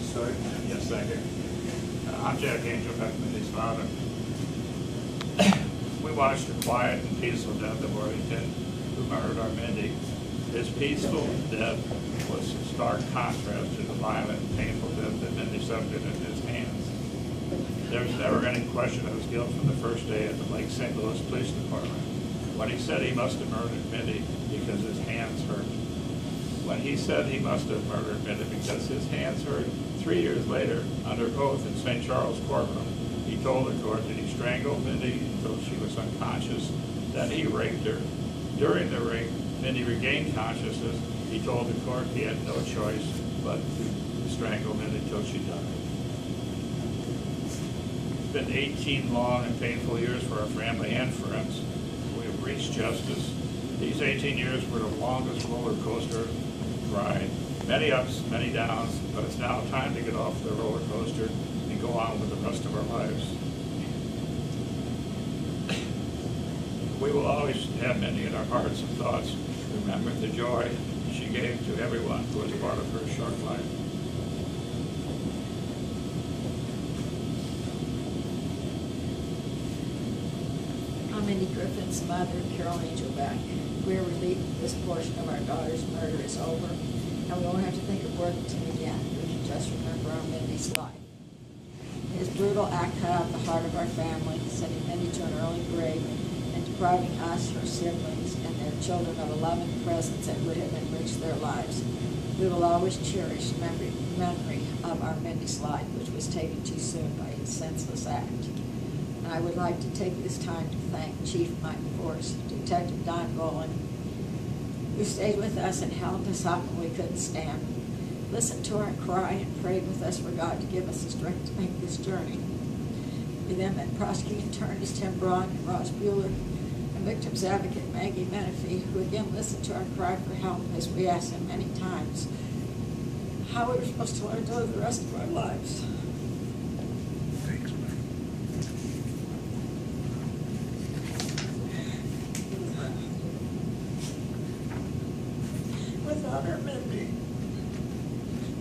Sorry? Yes, thank you. I'm Jack Angelbeck, Mindy's father. We watched the quiet and peaceful death of Worthington, who murdered our Mindy. His peaceful death was a stark contrast to the violent and painful death that Mindy suffered in his hands. There was never any question of his guilt from the first day at the Lake St. Louis Police Department, when he said he must have murdered Mindy because his hands hurt. When he said he must have murdered Mindy because his hands hurt, 3 years later, under oath in St. Charles courtroom, he told the court that he strangled Mindy until she was unconscious, then he raped her. During the rape, Mindy regained consciousness. He told the court he had no choice but to strangle Mindy until she died. It's been 18 long and painful years for our family and friends. We have reached justice. These 18 years were the longest roller coaster ride. Many ups, many downs, but it's now time to get off the roller coaster and go on with the rest of our lives. We will always have Mindy in our hearts and thoughts. Remember the joy she gave to everyone who was part of her short life. I'm Mindy Griffin's mother, Carol Angelbeck. We're relieved that this portion of our daughter's murder is over, and we won't have to think of Worthington again. We can just remember our Mindy's life. His brutal act cut out the heart of our family, sending Mindy to an early grave and depriving us, her siblings, and their children of 11 presents that would have enriched their lives. We will always cherish memory of our Mindy's life, which was taken too soon by his senseless act. And I would like to take this time to thank Chief Mike Force, Detective Don Boland, who stayed with us and helped us out when we couldn't stand, listened to our cry, and prayed with us for God to give us the strength to make this journey. We then met prosecuting attorneys Tim Braun and Ross Bueller, and victims advocate Maggie Menifee, who again listened to our cry for help as we asked him many times how we were supposed to learn to live the rest of our lives. Thanks, Mike. Without our Mindy,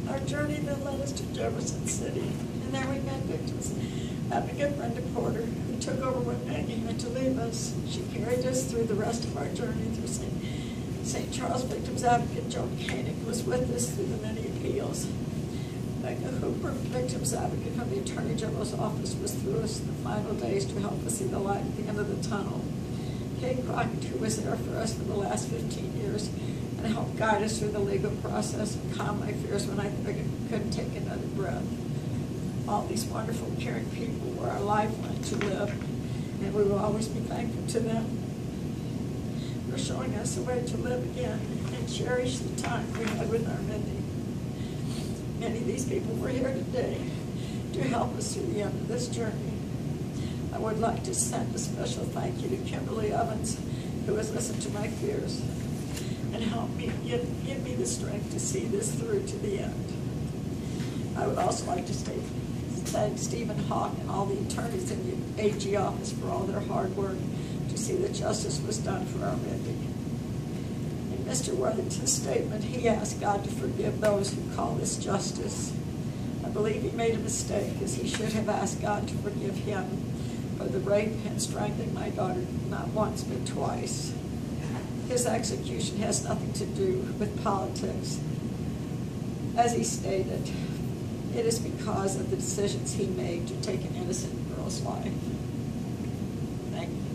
our journey then led us to Jefferson City, and there we met victims advocate Brenda Porter, who took over when Maggie had to leave us. She carried us through the rest of our journey through St. Charles. Victims advocate Joan Koenig was with us through the many appeals. Becca Hooper, victims advocate from the Attorney General's office, was through us in the final days to help us see the light at the end of the tunnel. Kate Crockett, who was there for us for the last 15 years, and helped guide us through the legal process and calm my fears when I couldn't take another breath. All these wonderful, caring people were our lifeline to live, and we will always be thankful to them for showing us a way to live again and cherish the time we had with our Mindy. Many of these people were here today to help us through the end of this journey. I would like to send a special thank you to Kimberly Evans, who has listened to my fears and helped me, give me the strength to see this through to the end. I would also like to thank Stephen Hawk and all the attorneys in the AG office for all their hard work to see that justice was done for our Mindy. In Mr. Worthington's statement, he asked God to forgive those who call this justice. I believe he made a mistake, as he should have asked God to forgive him for the rape and strangling my daughter not once but twice. His execution has nothing to do with politics. As he stated, it is because of the decisions he made to take an innocent girl's life. Thank you.